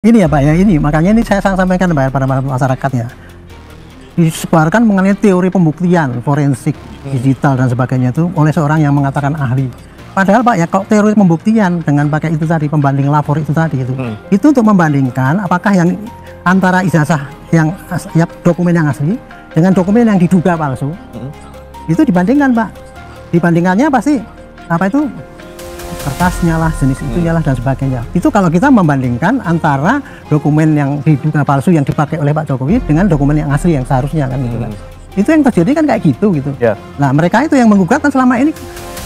Ini ya Pak ya, ini makanya ini saya sampaikan pada masyarakatnya. Disebarkan mengenai teori pembuktian forensik digital dan sebagainya itu oleh seorang yang mengatakan ahli. Padahal Pak ya, kok teori pembuktian dengan pakai itu tadi, pembanding lapor itu tadi itu untuk membandingkan apakah yang antara ijazah yang ya, dokumen yang asli dengan dokumen yang diduga palsu. Itu dibandingkan Pak. Dibandingkannya pasti apa itu kertasnya lah, jenis itunya lah dan sebagainya. Itu kalau kita membandingkan antara dokumen yang diduga palsu yang dipakai oleh Pak Jokowi dengan dokumen yang asli yang seharusnya kan gitu kan. Itu yang terjadi kan kayak gitu gitu. Nah, mereka itu yang menggugat kan selama ini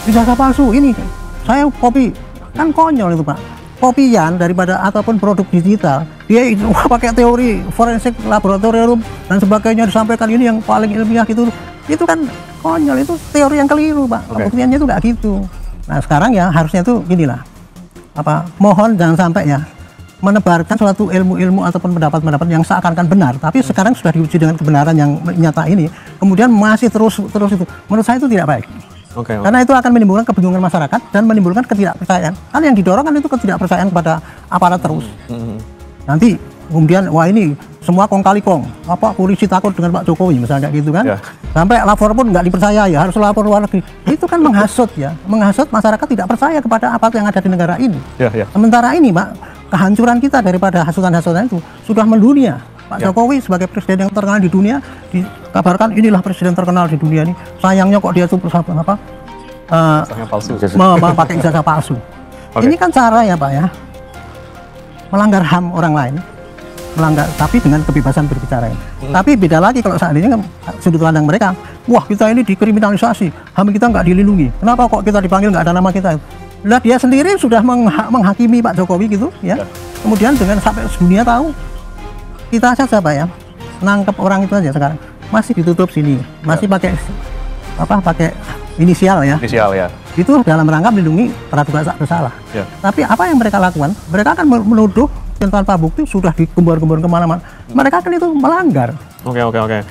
ijazah palsu ini. Saya copy kan konyol itu Pak. Kopian daripada ataupun produk digital, dia pakai teori forensik laboratorium dan sebagainya disampaikan ini yang paling ilmiah gitu. Itu kan konyol, itu teori yang keliru Pak. Pembuktiannya itu nggak gitu. Nah sekarang ya harusnya tuh ginilah, mohon jangan sampai ya menebarkan suatu ilmu-ilmu ataupun pendapat-pendapat yang seakan-akan benar, tapi sekarang sudah diuji dengan kebenaran yang nyata ini, kemudian masih terus itu, menurut saya itu tidak baik. Karena itu akan menimbulkan kebingungan masyarakat dan menimbulkan ketidakpercayaan. Kan yang didorong kan itu ketidakpercayaan kepada aparat terus. Nanti kemudian wah ini semua kong kali kong, polisi takut dengan Pak Jokowi misalnya gitu kan, sampai lapor pun nggak dipercaya ya, harus lapor luar negeri. Itu kan menghasut ya, menghasut masyarakat tidak percaya kepada apa yang ada di negara ini. Sementara ini Pak, kehancuran kita daripada hasutan-hasutan itu sudah mendunia. Pak Jokowi sebagai presiden yang terkenal di dunia dikabarkan inilah presiden terkenal di dunia ini, sayangnya kok dia tuh pakai ijazah palsu. Ini kan cara ya Pak ya, melanggar HAM orang lain, melanggar tapi dengan kebebasan berbicara. Tapi beda lagi kalau seandainya sudut pandang mereka, wah kita ini dikriminalisasi, HAM kita nggak dilindungi, kenapa kok kita dipanggil nggak ada nama kita. Lah dia sendiri sudah menghakimi Pak Jokowi gitu ya. Kemudian dengan sampai dunia tahu, kita saja Pak ya nangkep orang itu aja sekarang masih ditutup sini, masih pakai pakai inisial ya. Itu dalam rangka melindungi praduga tak bersalah. Tapi apa yang mereka lakukan? Mereka akan menuduh tanpa bukti sudah digembar-gembar kemana-mana. Mereka kan itu melanggar.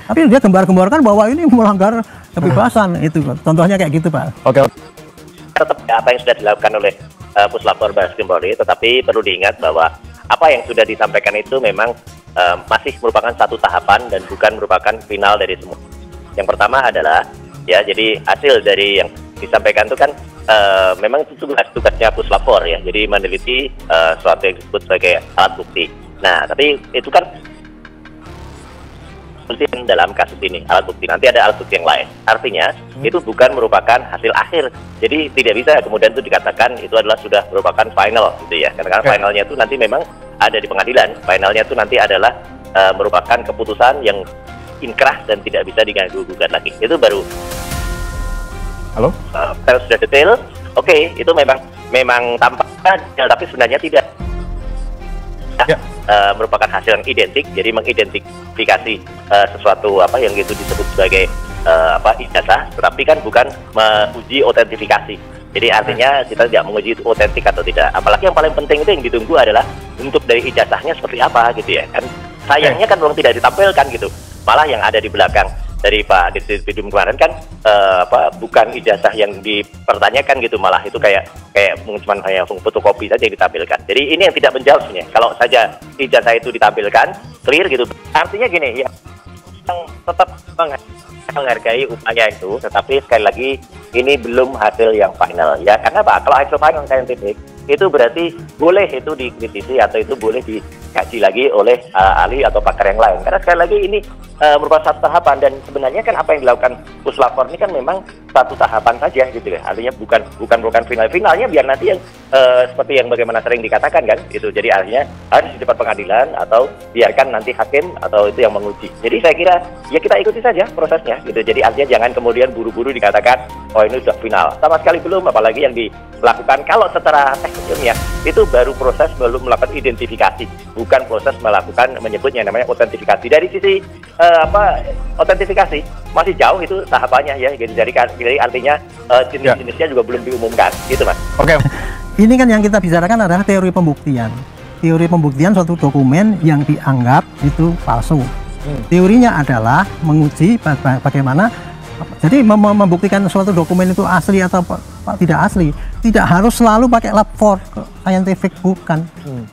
Tapi dia gembar-gemborkan bahwa ini melanggar kebebasan itu. Contohnya kayak gitu Pak. Tetap apa yang sudah dilakukan oleh Puslapor Baris Krim Polri, tetapi perlu diingat bahwa apa yang sudah disampaikan itu memang masih merupakan satu tahapan dan bukan merupakan final dari semua. Yang pertama adalah ya, jadi hasil dari yang disampaikan itu kan memang itu tugasnya Puslapor ya, jadi meneliti suatu yang disebut sebagai alat bukti. Nah tapi itu kan dalam kasus ini alat bukti, nanti ada alat bukti yang lain, artinya itu bukan merupakan hasil akhir, jadi tidak bisa kemudian itu dikatakan itu adalah sudah merupakan final gitu ya, karena finalnya itu nanti memang ada di pengadilan, finalnya itu nanti adalah merupakan keputusan yang inkrah dan tidak bisa diganggu-gugat lagi. Itu baru kalau sudah detail, itu memang tampaknya detail, tapi sebenarnya tidak merupakan hasil yang identik, jadi mengidentifikasi sesuatu apa yang itu disebut sebagai ijazah, tetapi kan bukan menguji otentifikasi. Jadi artinya kita tidak menguji itu otentik atau tidak. Apalagi yang paling penting itu yang ditunggu adalah bentuk dari ijazahnya seperti apa gitu ya kan. Sayangnya kan memang tidak ditampilkan gitu. Malah yang ada di belakang dari Pak Dirtipidum kemarin kan bukan ijazah yang dipertanyakan gitu, malah itu kayak cuma hanya fotokopi saja yang ditampilkan. Jadi ini yang tidak menjawab sebenarnya. Kalau saja ijazah itu ditampilkan clear gitu, artinya gini ya, yang tetap menghargai upaya itu, tetapi sekali lagi ini belum hasil yang final ya. Karena apa? Kalau hasil final scientific itu berarti boleh itu dikritisi atau itu boleh dikaji lagi oleh ahli atau pakar yang lain. Karena sekali lagi ini merupakan satu tahapan, dan sebenarnya kan apa yang dilakukan Puslapor ini kan memang satu tahapan saja gitu ya. Artinya bukan finalnya, biar nanti yang seperti yang bagaimana sering dikatakan kan gitu. Jadi artinya harus di depan pengadilan atau biarkan nanti hakim atau itu yang menguji. Jadi saya kira ya kita ikuti saja prosesnya gitu. Jadi artinya jangan kemudian buru-buru dikatakan oh ini sudah final. Sama sekali belum, apalagi yang dilakukan kalau secara teknisnya itu baru proses belum melakukan identifikasi, bukan proses melakukan menyebutnya namanya otentifikasi. Dari sisi otentifikasi masih jauh itu tahapannya ya. Jadi artinya jenis-jenisnya juga belum diumumkan gitu Mas. Ini kan yang kita bicarakan adalah teori pembuktian. Teori pembuktian suatu dokumen yang dianggap itu palsu. Teorinya adalah menguji bagaimana Jadi membuktikan suatu dokumen itu asli atau tidak asli, tidak harus selalu pakai lab for scientific, bukan.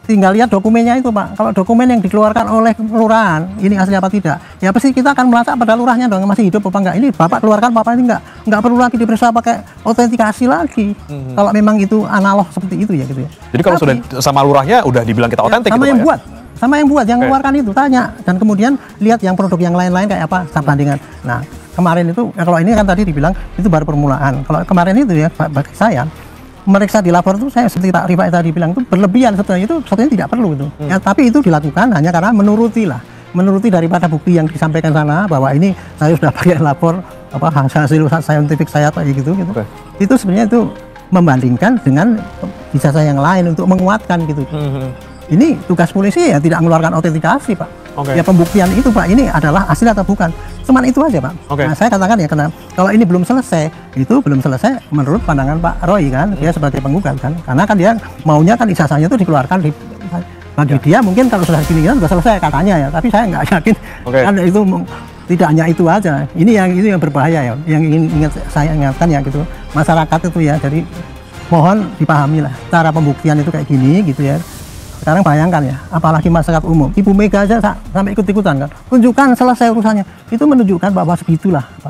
Tinggal lihat dokumennya itu, Pak. Kalau dokumen yang dikeluarkan oleh kelurahan ini asli apa tidak, ya pasti kita akan melacak pada lurahnya dong, masih hidup apa enggak. Ini Bapak keluarkan, Bapak ini enggak perlu lagi diperiksa pakai autentikasi lagi. Kalau memang itu analog seperti itu ya gitu ya. Jadi kalau sudah sama lurahnya udah dibilang kita otentik sama gitu, yang Pak, buat. Sama yang buat, yang mengeluarkan itu tanya, dan kemudian lihat yang produk yang lain-lain kayak apa, bandingan. Nah, kemarin itu, kalau ini kan tadi dibilang itu baru permulaan. Kalau kemarin itu ya, bagi saya, meriksa di labor itu saya seperti Pak Rifai tadi bilang itu berlebihan, sebenarnya itu sebenarnya tidak perlu itu. Ya, tapi itu dilakukan hanya karena menuruti daripada bukti yang disampaikan sana bahwa ini saya sudah pakai labor hasil saintifik saya kayak gitu. Itu sebenarnya itu membandingkan dengan ijazah yang lain untuk menguatkan gitu. Ini tugas polisi ya tidak mengeluarkan autentikasi, Pak. Ya pembuktian itu, Pak, ini adalah asli atau bukan. Cuman itu aja, Pak. Nah, saya katakan ya, karena kalau ini belum selesai, itu belum selesai menurut pandangan Pak Roy kan, dia sebagai penggugat kan. Karena kan dia maunya kan ijazahnya itu dikeluarkan bagi dia mungkin kalau sudah gini kan sudah selesai katanya ya, tapi saya nggak yakin kan itu tidak hanya itu aja. Ini yang berbahaya ya, yang ingin saya ingatkan ya gitu. Masyarakat itu ya, jadi mohon dipahami lah cara pembuktian itu kayak gini gitu ya. Sekarang bayangkan ya, apalagi masyarakat umum, Ibu Mega aja sampai ikut-ikutan kan, tunjukkan selesai urusannya, itu menunjukkan bahwa segitulah, Pak.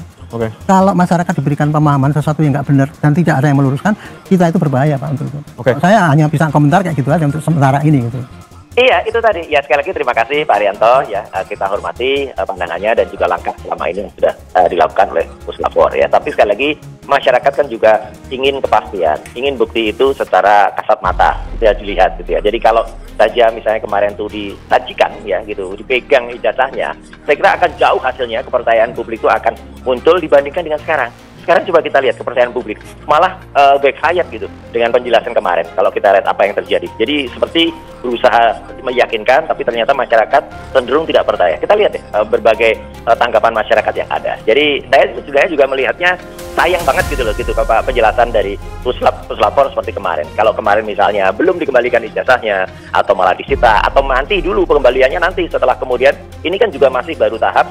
Kalau masyarakat diberikan pemahaman sesuatu yang nggak benar dan tidak ada yang meluruskan, kita itu berbahaya, Pak, untuk itu. Saya hanya bisa komentar kayak gitu aja untuk sementara ini gitu. Iya, itu tadi. Ya, sekali lagi terima kasih Pak Arianto ya. Kita hormati pandangannya dan juga langkah selama ini yang sudah dilakukan oleh Puslapor ya. Tapi sekali lagi masyarakat kan juga ingin kepastian, ingin bukti itu secara kasat mata bisa dilihat gitu ya. Jadi kalau saja misalnya kemarin tuh disajikan ya gitu, dipegang ijazahnya, saya kira akan jauh hasilnya, kepercayaan publik itu akan muncul dibandingkan dengan sekarang. Sekarang coba kita lihat kepercayaan publik malah backfire gitu dengan penjelasan kemarin. Kalau kita lihat apa yang terjadi, jadi seperti berusaha meyakinkan, tapi ternyata masyarakat cenderung tidak percaya. Kita lihat ya berbagai tanggapan masyarakat yang ada. Jadi saya juga melihatnya sayang banget gitu loh gitu Bapak, penjelasan dari Puslapor seperti kemarin. Kalau kemarin misalnya belum dikembalikan ijazahnya atau malah disita atau nanti dulu pengembaliannya nanti setelah kemudian ini kan juga masih baru tahap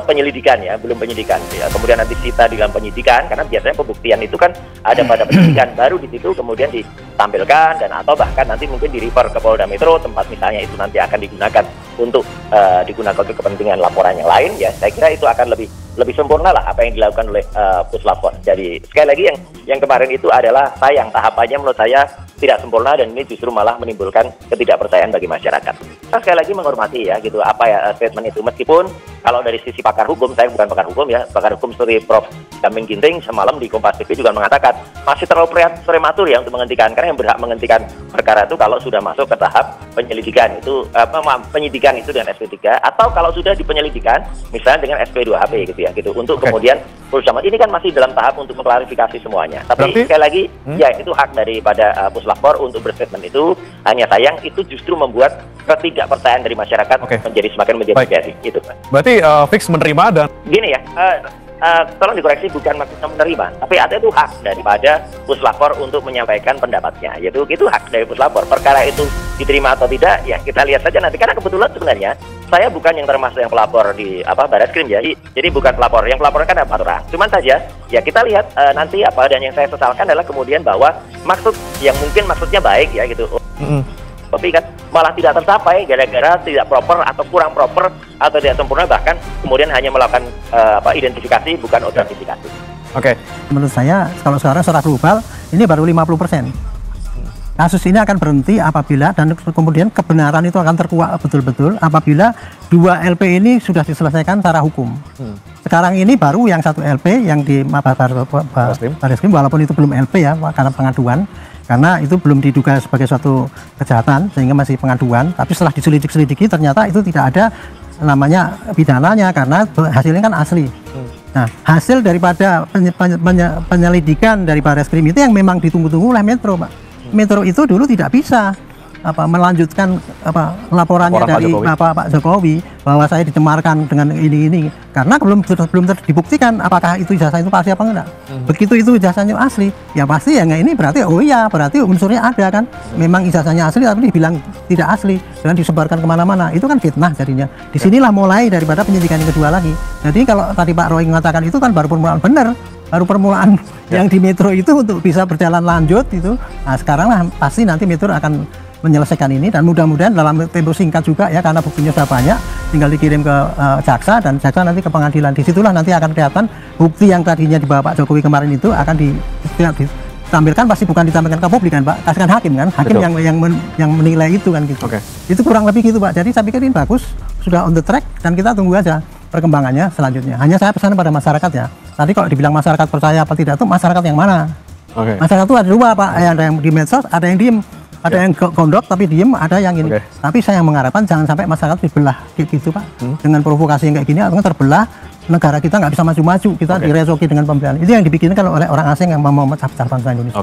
penyelidikan ya, belum penyidikan ya. Kemudian nanti sita di dalam penyidikan, karena biasanya pembuktian itu kan ada pada penyidikan, baru di situ kemudian ditampilkan dan atau bahkan nanti mungkin di refer ke Polda Metro tempat misalnya itu nanti akan digunakan untuk digunakan ke kepentingan laporan yang lain ya. Saya kira itu akan lebih sempurna lah apa yang dilakukan oleh Puslapor. Jadi sekali lagi yang kemarin itu adalah sayang, tahapannya menurut saya tidak sempurna dan ini justru malah menimbulkan ketidakpercayaan bagi masyarakat. Saya sekali lagi menghormati ya gitu apa ya statement itu, meskipun kalau dari sisi pakar hukum, saya bukan pakar hukum ya, pakar hukum seperti Prof. Damin Ginting semalam di Kompas TV juga mengatakan masih terlalu prematur ya untuk menghentikan, karena yang berhak menghentikan perkara itu kalau sudah masuk ke tahap penyelidikan itu penyidikan itu dengan SP3 atau kalau sudah dipenyelidikan misalnya dengan SP2HP gitu ya gitu untuk kemudian bersama ini kan masih dalam tahap untuk mengklarifikasi semuanya. Tapi sekali lagi ya itu hak daripada Puslapor untuk berstatement itu, hanya sayang itu justru membuat ketidakpercayaan dari masyarakat menjadi semakin menjadi gitu Pak. Berarti fix menerima dan gini ya, tolong dikoreksi, bukan maksudnya menerima, tapi ada itu hak daripada Puslapor untuk menyampaikan pendapatnya, yaitu itu hak dari Puslapor. Perkara itu diterima atau tidak ya kita lihat saja nanti, karena kebetulan sebenarnya saya bukan yang termasuk yang pelapor di Barreskrim ya, jadi bukan pelapor, yang pelapor kan ada 4 orang. Cuman saja ya kita lihat nanti apa, dan yang saya sesalkan adalah kemudian bahwa maksud yang mungkin maksudnya baik ya gitu, tapi kan malah tidak tercapai gara-gara tidak proper atau kurang proper atau tidak sempurna, bahkan kemudian hanya melakukan identifikasi bukan autentifikasi. Menurut saya kalau sekarang secara global ini baru 50%. Kasus ini akan berhenti apabila dan kemudian kebenaran itu akan terkuak betul-betul apabila 2 LP ini sudah diselesaikan secara hukum. Sekarang ini baru yang 1 LP yang di Barreskrim, walaupun itu belum LP ya karena pengaduan, karena itu belum diduga sebagai suatu kejahatan sehingga masih pengaduan, tapi setelah diselidiki ternyata itu tidak ada namanya pidananya karena hasilnya kan asli. Nah, hasil daripada penyelidikan dari Barreskrim itu yang memang ditunggu-tunggu oleh Metro, Pak. Metro itu dulu tidak bisa melanjutkan laporannya Laporan Pak dari Jokowi. Pak Jokowi bahwa saya dicemarkan dengan ini karena belum dibuktikan apakah itu ijazah itu palsu apa enggak. Begitu itu ijazahnya asli, ya pasti ya ini berarti berarti unsurnya ada kan. Memang ijazahnya asli tapi dibilang tidak asli dan disebarkan kemana-mana, itu kan fitnah jadinya. Disinilah mulai daripada penyidikan yang kedua lagi. Jadi kalau tadi Pak Roy mengatakan itu kan baru permulaan, benar, baru permulaan yang di Metro itu untuk bisa berjalan lanjut itu. Nah sekarang lah pasti nanti Metro akan menyelesaikan ini dan mudah-mudahan dalam tempo singkat juga ya, karena buktinya sudah banyak, tinggal dikirim ke jaksa dan jaksa nanti ke pengadilan. Disitulah nanti akan kelihatan bukti yang tadinya dibawa Pak Jokowi kemarin itu akan ditampilkan, pasti bukan ditampilkan ke publik kan Pak, kasihkan hakim kan, hakim yang menilai itu kan gitu. Itu kurang lebih gitu Pak. Jadi saya pikir ini bagus, sudah on the track dan kita tunggu aja perkembangannya selanjutnya. Hanya saya pesan pada masyarakat ya, tadi kalau dibilang masyarakat percaya apa tidak itu masyarakat yang mana? Masyarakat itu ada dua Pak, ada yang di medsos, ada yang diem. Ada yang gondok tapi diem, ada yang ini. Tapi saya mengharapkan jangan sampai masyarakat dibelah gitu Pak. Dengan provokasi yang kayak gini, atau terbelah, negara kita nggak bisa maju-maju, kita diresoki dengan pembelahan. Itu yang dibikinkan oleh orang asing yang mau memecah-pecah bangsa Indonesia.